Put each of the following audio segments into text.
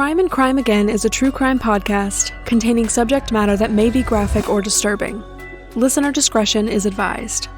Crime and Crime Again is a true crime podcast containing subject matter that may be graphic or disturbing. Listener discretion is advised.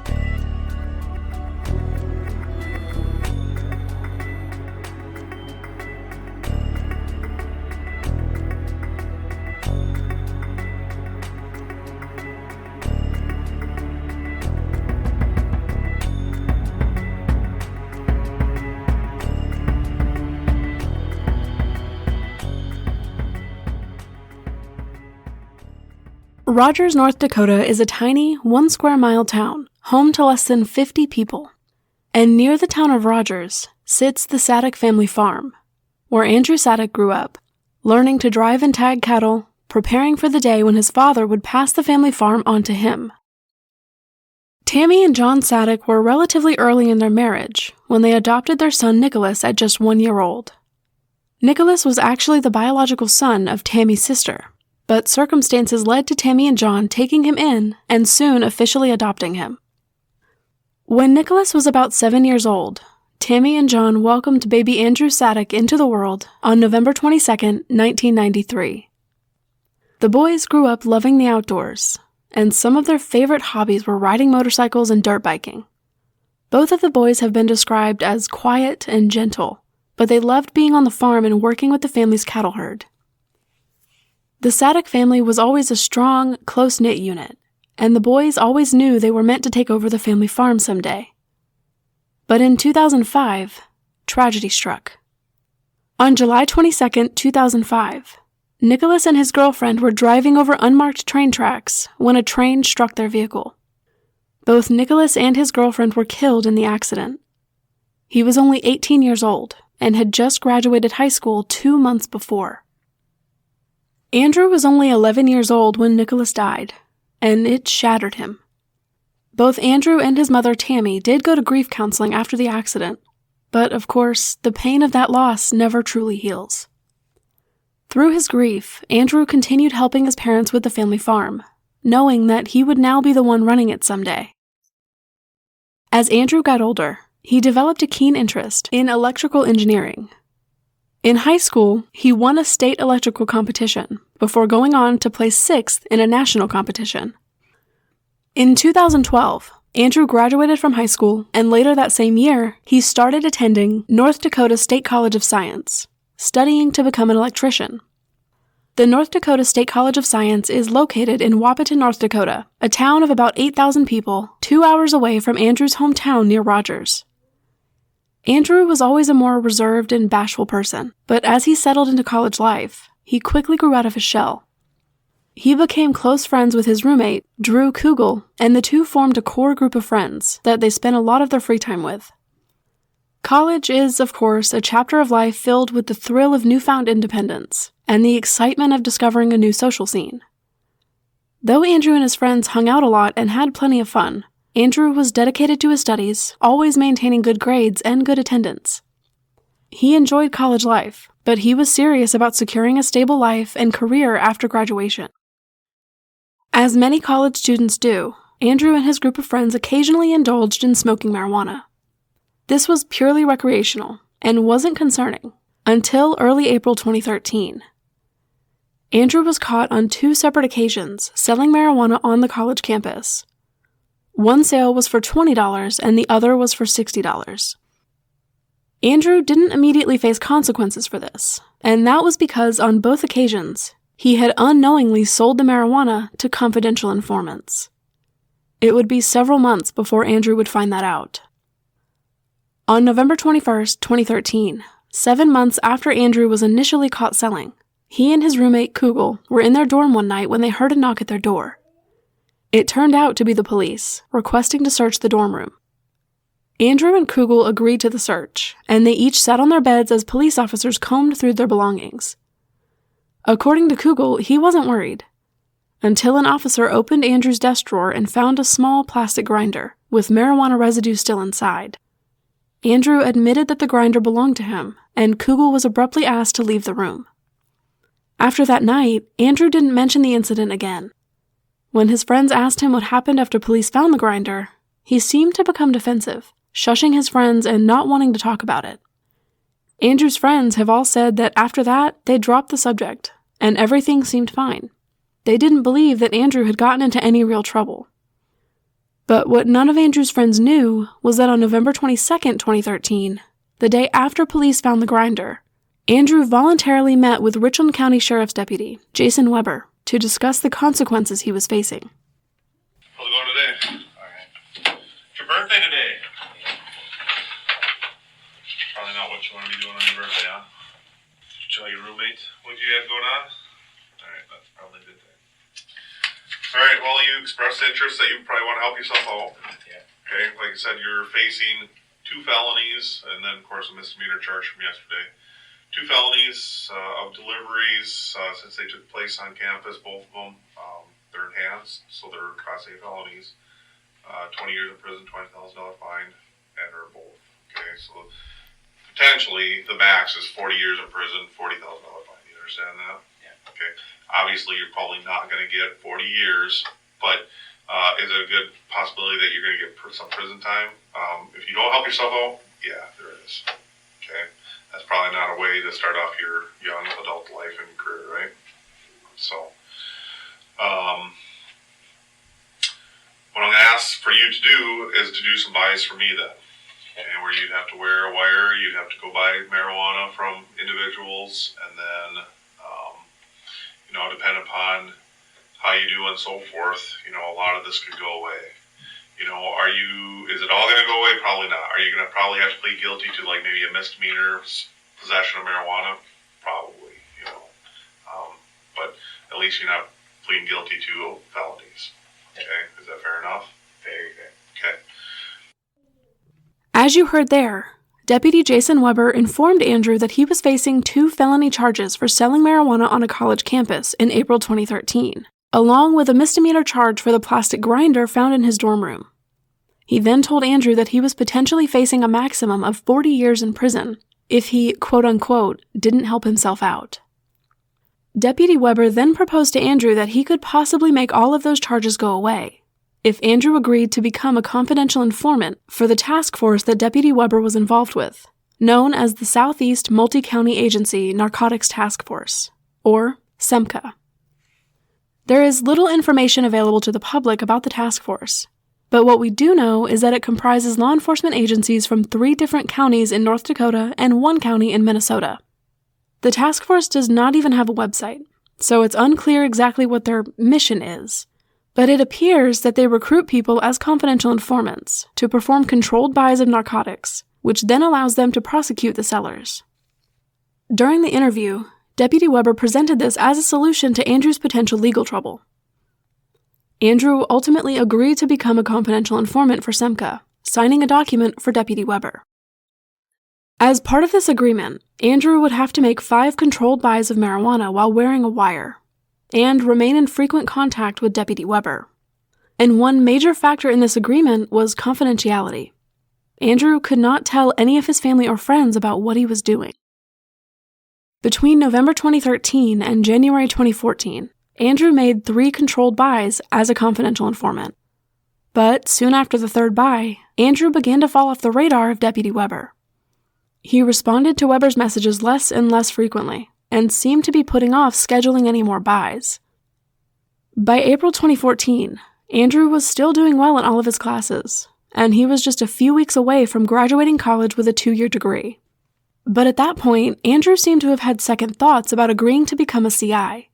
Rogers, North Dakota is a tiny, 1 square mile town, home to less than 50 people. And near the town of Rogers sits the Sadek family farm, where Andrew Sadek grew up, learning to drive and tag cattle, preparing for the day when his father would pass the family farm on to him. Tammy and John Sadek were relatively early in their marriage when they adopted their son Nicholas at just 1 year old. Nicholas was actually the biological son of Tammy's sister, but circumstances led to Tammy and John taking him in and soon officially adopting him. When Nicholas was about 7 years old, Tammy and John welcomed baby Andrew Sadek into the world on November 22, 1993. The boys grew up loving the outdoors, and some of their favorite hobbies were riding motorcycles and dirt biking. Both of the boys have been described as quiet and gentle, but they loved being on the farm and working with the family's cattle herd. The Sadek family was always a strong, close-knit unit, and the boys always knew they were meant to take over the family farm someday. But in 2005, tragedy struck. On July 22, 2005, Nicholas and his girlfriend were driving over unmarked train tracks when a train struck their vehicle. Both Nicholas and his girlfriend were killed in the accident. He was only 18 years old and had just graduated high school 2 months before. Andrew was only 11 years old when Nicholas died, and it shattered him. Both Andrew and his mother Tammy did go to grief counseling after the accident, but of course, the pain of that loss never truly heals. Through his grief, Andrew continued helping his parents with the family farm, knowing that he would now be the one running it someday. As Andrew got older, he developed a keen interest in electrical engineering. In high school, he won a state electrical competition before going on to place 6th in a national competition. In 2012, Andrew graduated from high school, and later that same year, he started attending North Dakota State College of Science, studying to become an electrician. The North Dakota State College of Science is located in Wahpeton, North Dakota, a town of about 8,000 people, 2 hours away from Andrew's hometown near Rogers. Andrew was always a more reserved and bashful person, but as he settled into college life, he quickly grew out of his shell. He became close friends with his roommate, Drew Kugel, and the two formed a core group of friends that they spent a lot of their free time with. College is, of course, a chapter of life filled with the thrill of newfound independence and the excitement of discovering a new social scene. Though Andrew and his friends hung out a lot and had plenty of fun, Andrew was dedicated to his studies, always maintaining good grades and good attendance. He enjoyed college life, but he was serious about securing a stable life and career after graduation. As many college students do, Andrew and his group of friends occasionally indulged in smoking marijuana. This was purely recreational and wasn't concerning until early April 2013. Andrew was caught on 2 separate occasions selling marijuana on the college campus. One sale was for $20 and the other was for $60. Andrew didn't immediately face consequences for this, and that was because on both occasions, he had unknowingly sold the marijuana to confidential informants. It would be several months before Andrew would find that out. On November 21, 2013, 7 months after Andrew was initially caught selling, he and his roommate Kugel were in their dorm one night when they heard a knock at their door. It turned out to be the police, requesting to search the dorm room. Andrew and Kugel agreed to the search, and they each sat on their beds as police officers combed through their belongings. According to Kugel, he wasn't worried, until an officer opened Andrew's desk drawer and found a small plastic grinder, with marijuana residue still inside. Andrew admitted that the grinder belonged to him, and Kugel was abruptly asked to leave the room. After that night, Andrew didn't mention the incident again. When his friends asked him what happened after police found the grinder, he seemed to become defensive, shushing his friends and not wanting to talk about it. Andrew's friends have all said that after that, they dropped the subject, and everything seemed fine. They didn't believe that Andrew had gotten into any real trouble. But what none of Andrew's friends knew was that on November 22nd, 2013, the day after police found the grinder, Andrew voluntarily met with Richland County Sheriff's Deputy Jason Weber to discuss the consequences he was facing. How's it going today? Alright. It's your birthday today. Probably not what you want to be doing on your birthday, huh? Did you tell your roommate what you had going on? Alright, that's probably a good thing. Alright, well, you expressed interest that you probably want to help yourself out. Yeah. Okay, like I said, you're facing 2 felonies and then, of course, a misdemeanor charge from yesterday. 2 felonies of deliveries since they took place on campus, both of them. They're enhanced, so they're Class A felonies. 20 years in prison, $20,000 fine, and or both. Okay, so potentially the max is 40 years in prison, $40,000 fine. You understand that? Yeah. Okay. Obviously, you're probably not going to get 40 years, but is it a good possibility that you're going to get some prison time? If you don't help yourself out, yeah, there is. Okay. That's probably not a way to start off your young adult life and career, right? So, what I'm going to ask for you to do is to do some buys for me then. Okay, where you'd have to wear a wire, you'd have to go buy marijuana from individuals, and then, depending upon how you do and so forth, a lot of this could go away. Is it all going to go away? Probably not. Are you going to probably have to plead guilty to like maybe a misdemeanor possession of marijuana? Probably, but at least you're not pleading guilty to felonies. Okay, is that fair enough? Very fair. Okay. As you heard there, Deputy Jason Weber informed Andrew that he was facing 2 felony charges for selling marijuana on a college campus in April 2013, along with a misdemeanor charge for the plastic grinder found in his dorm room. He then told Andrew that he was potentially facing a maximum of 40 years in prison if he, quote-unquote, didn't help himself out. Deputy Weber then proposed to Andrew that he could possibly make all of those charges go away if Andrew agreed to become a confidential informant for the task force that Deputy Weber was involved with, known as the Southeast Multi-County Agency Narcotics Task Force, or SEMCA. There is little information available to the public about the task force, but what we do know is that it comprises law enforcement agencies from 3 different counties in North Dakota and 1 county in Minnesota. The task force does not even have a website, so it's unclear exactly what their mission is, but it appears that they recruit people as confidential informants to perform controlled buys of narcotics, which then allows them to prosecute the sellers. During the interview, Deputy Weber presented this as a solution to Andrew's potential legal trouble. Andrew ultimately agreed to become a confidential informant for SEMCA, signing a document for Deputy Weber. As part of this agreement, Andrew would have to make 5 controlled buys of marijuana while wearing a wire, and remain in frequent contact with Deputy Weber. And one major factor in this agreement was confidentiality. Andrew could not tell any of his family or friends about what he was doing. Between November 2013 and January 2014, Andrew made 3 controlled buys as a confidential informant. But soon after the 3rd buy, Andrew began to fall off the radar of Deputy Weber. He responded to Weber's messages less and less frequently, and seemed to be putting off scheduling any more buys. By April 2014, Andrew was still doing well in all of his classes, and he was just a few weeks away from graduating college with a 2-year degree. But at that point, Andrew seemed to have had second thoughts about agreeing to become a CI.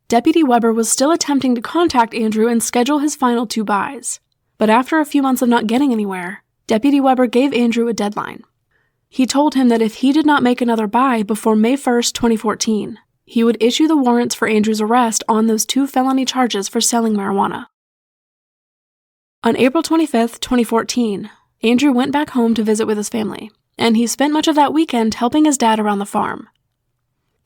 Deputy Weber was still attempting to contact Andrew and schedule his final 2 buys, but after a few months of not getting anywhere, Deputy Weber gave Andrew a deadline. He told him that if he did not make another buy before May 1st, 2014, he would issue the warrants for Andrew's arrest on those 2 felony charges for selling marijuana. On April 25th, 2014, Andrew went back home to visit with his family, and he spent much of that weekend helping his dad around the farm.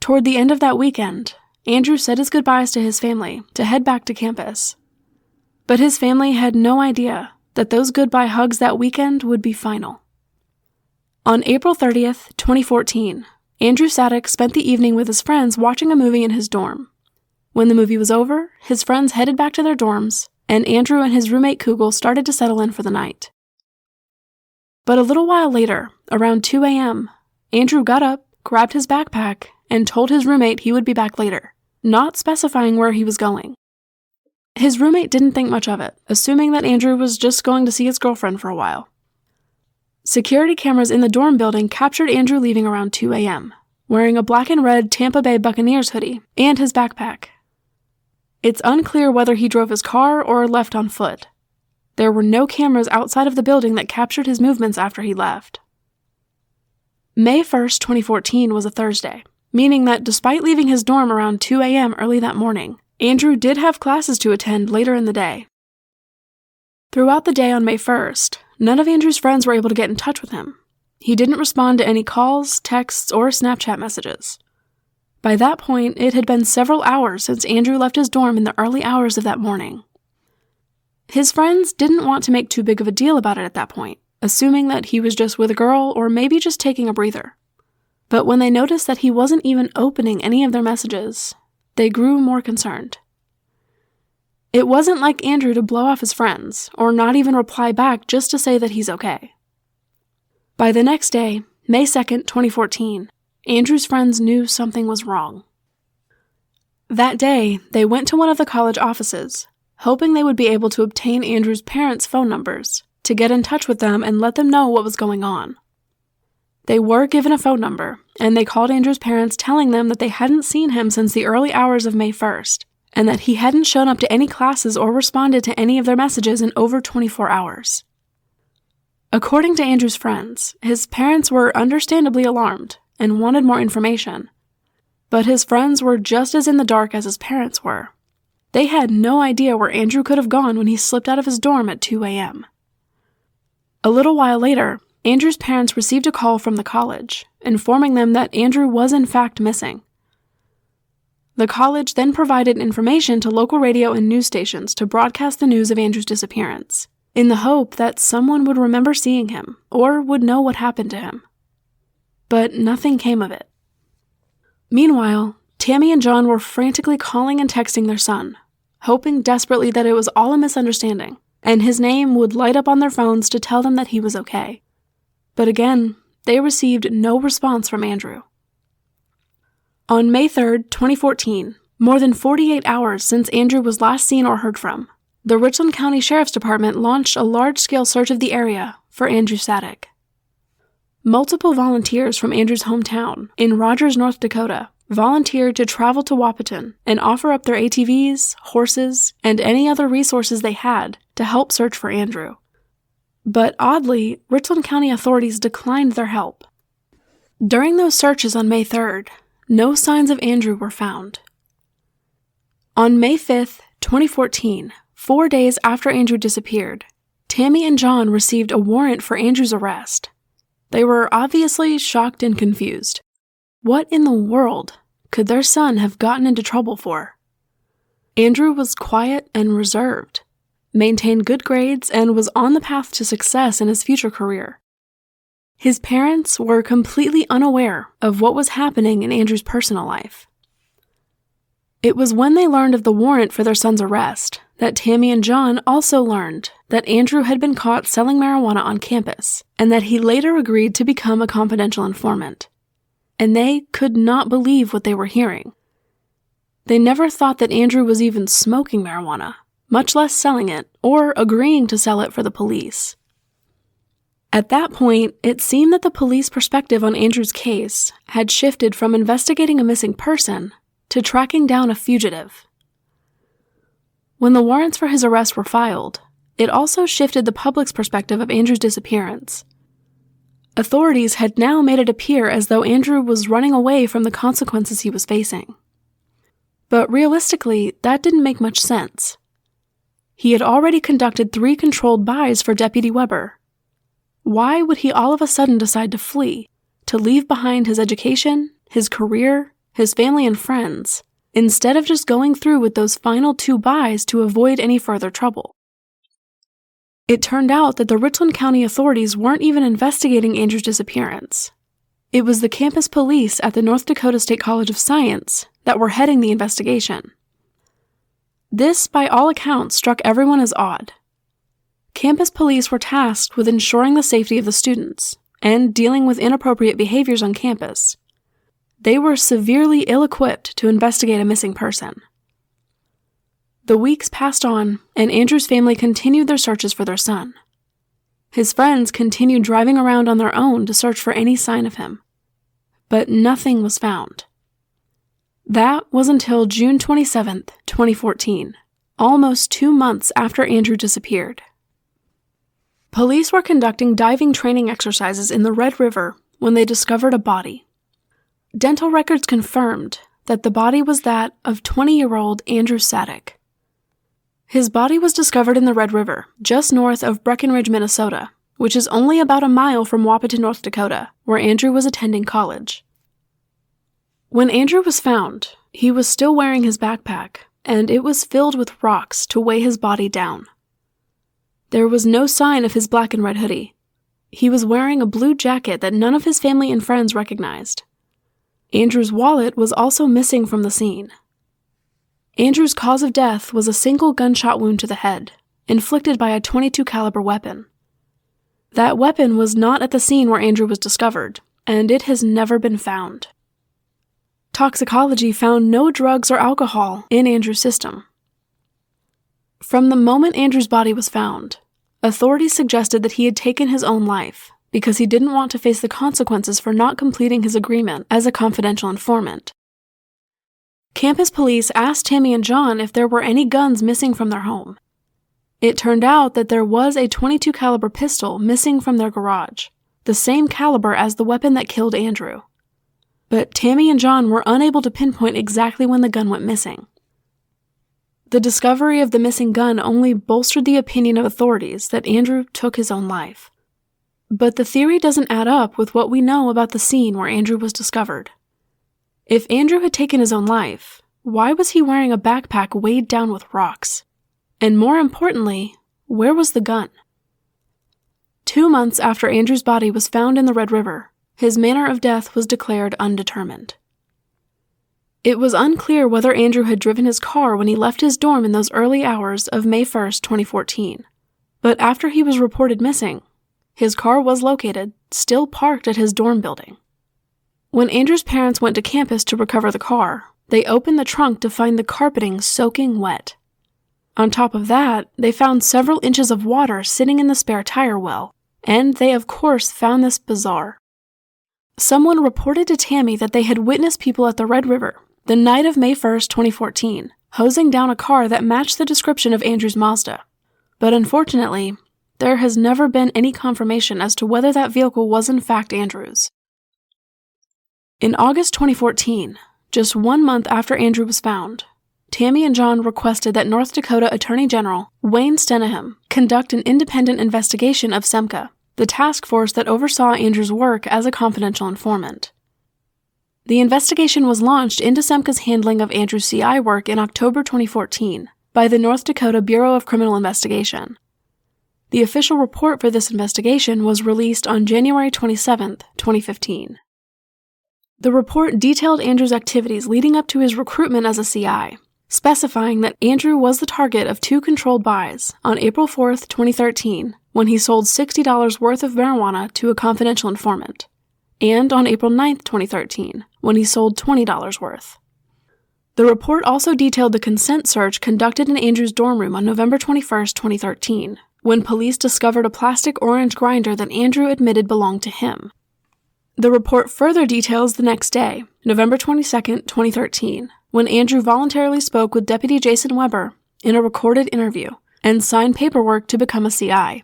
Toward the end of that weekend, Andrew said his goodbyes to his family to head back to campus. But his family had no idea that those goodbye hugs that weekend would be final. On April 30th, 2014, Andrew Sadek spent the evening with his friends watching a movie in his dorm. When the movie was over, his friends headed back to their dorms, and Andrew and his roommate Kugel started to settle in for the night. But a little while later, around 2 a.m., Andrew got up, grabbed his backpack, and told his roommate he would be back later, not specifying where he was going. His roommate didn't think much of it, assuming that Andrew was just going to see his girlfriend for a while. Security cameras in the dorm building captured Andrew leaving around 2 a.m., wearing a black and red Tampa Bay Buccaneers hoodie and his backpack. It's unclear whether he drove his car or left on foot. There were no cameras outside of the building that captured his movements after he left. May 1st, 2014 was a Thursday, meaning that despite leaving his dorm around 2 a.m. early that morning, Andrew did have classes to attend later in the day. Throughout the day on May 1st, none of Andrew's friends were able to get in touch with him. He didn't respond to any calls, texts, or Snapchat messages. By that point, it had been several hours since Andrew left his dorm in the early hours of that morning. His friends didn't want to make too big of a deal about it at that point, assuming that he was just with a girl or maybe just taking a breather. But when they noticed that he wasn't even opening any of their messages, they grew more concerned. It wasn't like Andrew to blow off his friends, or not even reply back just to say that he's okay. By the next day, May 2nd, 2014, Andrew's friends knew something was wrong. That day, they went to one of the college offices, hoping they would be able to obtain Andrew's parents' phone numbers to get in touch with them and let them know what was going on. They were given a phone number, and they called Andrew's parents telling them that they hadn't seen him since the early hours of May 1st, and that he hadn't shown up to any classes or responded to any of their messages in over 24 hours. According to Andrew's friends, his parents were understandably alarmed and wanted more information, but his friends were just as in the dark as his parents were. They had no idea where Andrew could have gone when he slipped out of his dorm at 2 a.m. A little while later, Andrew's parents received a call from the college, informing them that Andrew was in fact missing. The college then provided information to local radio and news stations to broadcast the news of Andrew's disappearance, in the hope that someone would remember seeing him or would know what happened to him. But nothing came of it. Meanwhile, Tammy and John were frantically calling and texting their son, hoping desperately that it was all a misunderstanding, and his name would light up on their phones to tell them that he was okay. But again, they received no response from Andrew. On May 3rd, 2014, more than 48 hours since Andrew was last seen or heard from, the Richland County Sheriff's Department launched a large-scale search of the area for Andrew Sadek. Multiple volunteers from Andrew's hometown in Rogers, North Dakota, volunteered to travel to Wahpeton and offer up their ATVs, horses, and any other resources they had to help search for Andrew. But oddly, Richland County authorities declined their help. During those searches on May 3rd, no signs of Andrew were found. On May 5th, 2014, 4 days after Andrew disappeared, Tammy and John received a warrant for Andrew's arrest. They were obviously shocked and confused. What in the world could their son have gotten into trouble for? Andrew was quiet and reserved, maintained good grades, and was on the path to success in his future career. His parents were completely unaware of what was happening in Andrew's personal life. It was when they learned of the warrant for their son's arrest that Tammy and John also learned that Andrew had been caught selling marijuana on campus, and that he later agreed to become a confidential informant. And they could not believe what they were hearing. They never thought that Andrew was even smoking marijuana, much less selling it or agreeing to sell it for the police. At that point, it seemed that the police perspective on Andrew's case had shifted from investigating a missing person to tracking down a fugitive. When the warrants for his arrest were filed, it also shifted the public's perspective of Andrew's disappearance. Authorities had now made it appear as though Andrew was running away from the consequences he was facing. But realistically, that didn't make much sense. He had already conducted 3 controlled buys for Deputy Weber. Why would he all of a sudden decide to flee, to leave behind his education, his career, his family and friends, instead of just going through with those final 2 buys to avoid any further trouble? It turned out that the Richland County authorities weren't even investigating Andrew's disappearance. It was the campus police at the North Dakota State College of Science that were heading the investigation. This, by all accounts, struck everyone as odd. Campus police were tasked with ensuring the safety of the students, and dealing with inappropriate behaviors on campus. They were severely ill-equipped to investigate a missing person. The weeks passed on, and Andrew's family continued their searches for their son. His friends continued driving around on their own to search for any sign of him, but nothing was found. That was until June 27, 2014, almost 2 months after Andrew disappeared. Police were conducting diving training exercises in the Red River when they discovered a body. Dental records confirmed that the body was that of 20-year-old Andrew Sadek. His body was discovered in the Red River, just north of Breckenridge, Minnesota, which is only about a mile from Wahpeton, North Dakota, where Andrew was attending college. When Andrew was found, he was still wearing his backpack, and it was filled with rocks to weigh his body down. There was no sign of his black and red hoodie. He was wearing a blue jacket that none of his family and friends recognized. Andrew's wallet was also missing from the scene. Andrew's cause of death was a single gunshot wound to the head, inflicted by a .22 caliber weapon. That weapon was not at the scene where Andrew was discovered, and it has never been found. Toxicology found no drugs or alcohol in Andrew's system. From the moment Andrew's body was found, authorities suggested that he had taken his own life because he didn't want to face the consequences for not completing his agreement as a confidential informant. Campus police asked Tammy and John if there were any guns missing from their home. It turned out that there was a .22 caliber pistol missing from their garage, the same caliber as the weapon that killed Andrew. But Tammy and John were unable to pinpoint exactly when the gun went missing. The discovery of the missing gun only bolstered the opinion of authorities that Andrew took his own life. But the theory doesn't add up with what we know about the scene where Andrew was discovered. If Andrew had taken his own life, why was he wearing a backpack weighed down with rocks? And more importantly, where was the gun? 2 months after Andrew's body was found in the Red River, his manner of death was declared undetermined. It was unclear whether Andrew had driven his car when he left his dorm in those early hours of May 1, 2014. But after he was reported missing, his car was located, still parked at his dorm building. When Andrew's parents went to campus to recover the car, they opened the trunk to find the carpeting soaking wet. On top of that, they found several inches of water sitting in the spare tire well, and they of course found this bizarre. Someone reported to Tammy that they had witnessed people at the Red River, the night of May 1, 2014, hosing down a car that matched the description of Andrew's Mazda. But unfortunately, there has never been any confirmation as to whether that vehicle was in fact Andrew's. In August 2014, just 1 month after Andrew was found, Tammy and John requested that North Dakota Attorney General Wayne Steneham conduct an independent investigation of SEMCA, the task force that oversaw Andrew's work as a confidential informant. The investigation was launched into SEMCA's handling of Andrew's CI work in October 2014 by the North Dakota Bureau of Criminal Investigation. The official report for this investigation was released on January 27, 2015. The report detailed Andrew's activities leading up to his recruitment as a CI, specifying that Andrew was the target of 2 controlled buys on April 4, 2013, when he sold $60 worth of marijuana to a confidential informant, and on April 9, 2013, when he sold $20 worth. The report also detailed the consent search conducted in Andrew's dorm room on November 21, 2013, when police discovered a plastic orange grinder that Andrew admitted belonged to him. The report further details the next day, November 22, 2013, when Andrew voluntarily spoke with Deputy Jason Weber in a recorded interview and signed paperwork to become a CI.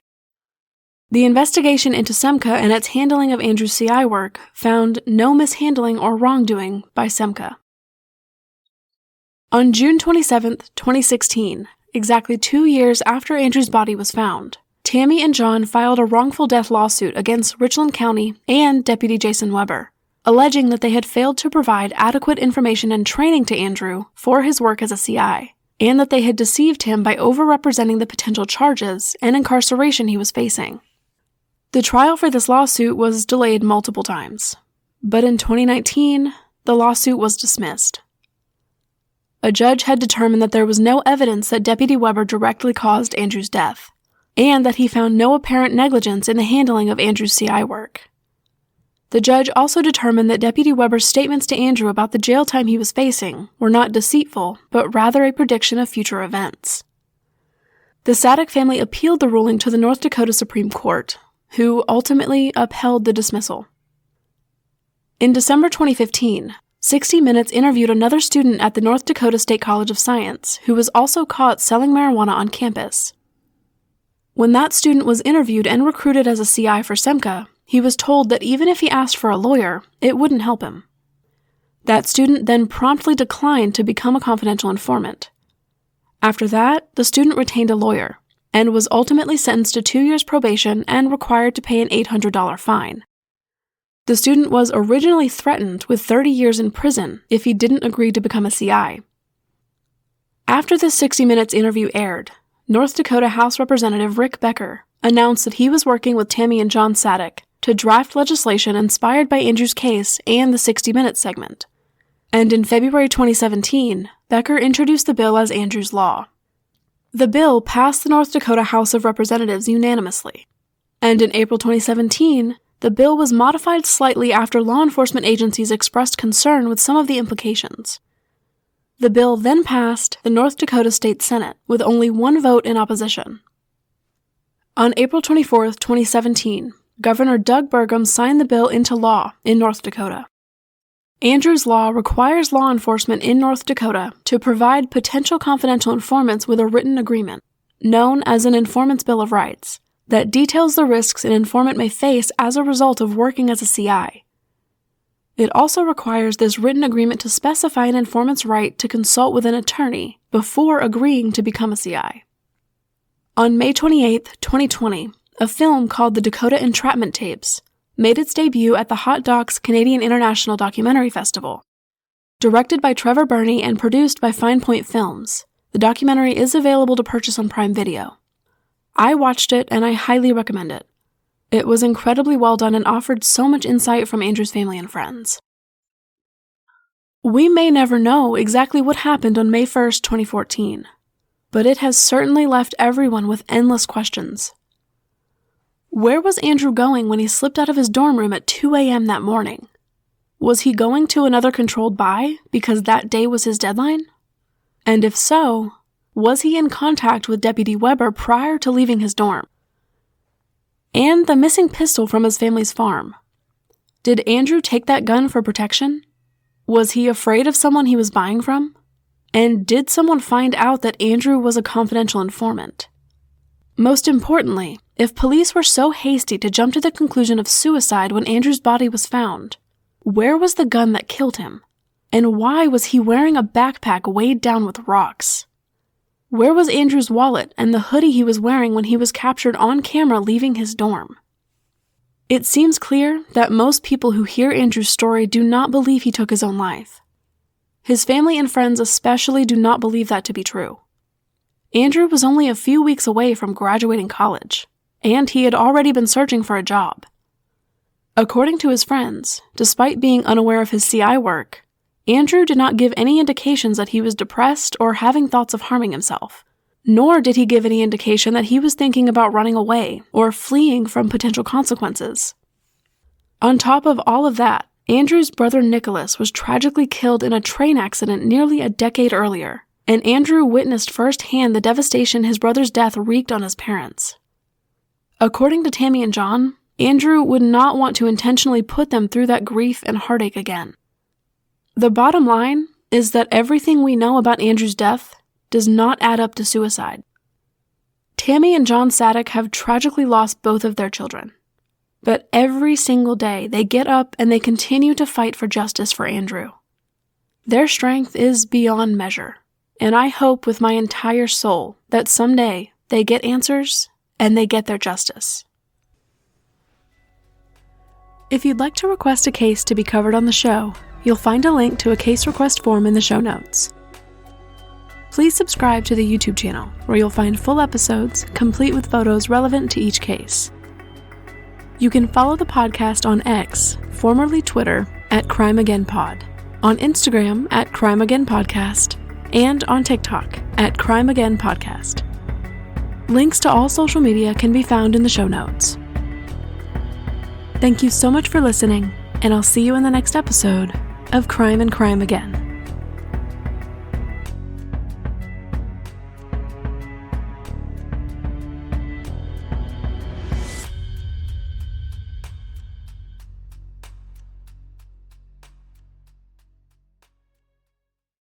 The investigation into SEMCA and its handling of Andrew's CI work found no mishandling or wrongdoing by SEMCA. On June 27, 2016, exactly 2 years after Andrew's body was found, Tammy and John filed a wrongful death lawsuit against Richland County and Deputy Jason Weber, alleging that they had failed to provide adequate information and training to Andrew for his work as a CI, and that they had deceived him by overrepresenting the potential charges and incarceration he was facing. The trial for this lawsuit was delayed multiple times, but in 2019, the lawsuit was dismissed. A judge had determined that there was no evidence that Deputy Weber directly caused Andrew's death, and that he found no apparent negligence in the handling of Andrew's CI work. The judge also determined that Deputy Weber's statements to Andrew about the jail time he was facing were not deceitful, but rather a prediction of future events. The Sadek family appealed the ruling to the North Dakota Supreme Court, who ultimately upheld the dismissal. In December 2015, 60 Minutes interviewed another student at the North Dakota State College of Science who was also caught selling marijuana on campus. When that student was interviewed and recruited as a CI for SEMCA, he was told that even if he asked for a lawyer, it wouldn't help him. That student then promptly declined to become a confidential informant. After that, the student retained a lawyer and was ultimately sentenced to 2 years probation and required to pay an $800 fine. The student was originally threatened with 30 years in prison if he didn't agree to become a CI. After this 60 Minutes interview aired, North Dakota House Representative Rick Becker announced that he was working with Tammy and John Sadek to draft legislation inspired by Andrew's case and the 60 Minutes segment. And in February 2017, Becker introduced the bill as Andrew's Law. The bill passed the North Dakota House of Representatives unanimously. And in April 2017, the bill was modified slightly after law enforcement agencies expressed concern with some of the implications. The bill then passed the North Dakota State Senate with only one vote in opposition. On April 24, 2017, Governor Doug Burgum signed the bill into law in North Dakota. Andrew's Law requires law enforcement in North Dakota to provide potential confidential informants with a written agreement, known as an Informant's Bill of Rights, that details the risks an informant may face as a result of working as a CI. It also requires this written agreement to specify an informant's right to consult with an attorney before agreeing to become a CI. On May 28, 2020, a film called The Dakota Entrapment Tapes made its debut at the Hot Docs Canadian International Documentary Festival. Directed by Trevor Burney and produced by Fine Point Films, the documentary is available to purchase on Prime Video. I watched it and I highly recommend it. It was incredibly well done and offered so much insight from Andrew's family and friends. We may never know exactly what happened on May 1st, 2014, but it has certainly left everyone with endless questions. Where was Andrew going when he slipped out of his dorm room at 2 a.m. that morning? Was he going to another controlled buy because that day was his deadline? And if so, was he in contact with Deputy Weber prior to leaving his dorm? And the missing pistol from his family's farm. Did Andrew take that gun for protection? Was he afraid of someone he was buying from? And did someone find out that Andrew was a confidential informant? Most importantly, if police were so hasty to jump to the conclusion of suicide when Andrew's body was found, where was the gun that killed him? And why was he wearing a backpack weighed down with rocks? Where was Andrew's wallet and the hoodie he was wearing when he was captured on camera leaving his dorm? It seems clear that most people who hear Andrew's story do not believe he took his own life. His family and friends especially do not believe that to be true. Andrew was only a few weeks away from graduating college, and he had already been searching for a job. According to his friends, despite being unaware of his CI work, Andrew did not give any indications that he was depressed or having thoughts of harming himself, nor did he give any indication that he was thinking about running away or fleeing from potential consequences. On top of all of that, Andrew's brother Nicholas was tragically killed in a train accident nearly a decade earlier, and Andrew witnessed firsthand the devastation his brother's death wreaked on his parents. According to Tammy and John, Andrew would not want to intentionally put them through that grief and heartache again. The bottom line is that everything we know about Andrew's death does not add up to suicide. Tammy and John Sadek have tragically lost both of their children, but every single day they get up and they continue to fight for justice for Andrew. Their strength is beyond measure, and I hope with my entire soul that someday they get answers and they get their justice. If you'd like to request a case to be covered on the show, you'll find a link to a case request form in the show notes. Please subscribe to the YouTube channel, where you'll find full episodes, complete with photos relevant to each case. You can follow the podcast on X, formerly Twitter, @CrimeAgainPod, on Instagram @CrimeAgainPodcast, and on TikTok @CrimeAgainPodcast. Links to all social media can be found in the show notes. Thank you so much for listening, and I'll see you in the next episode of Crime and Crime Again.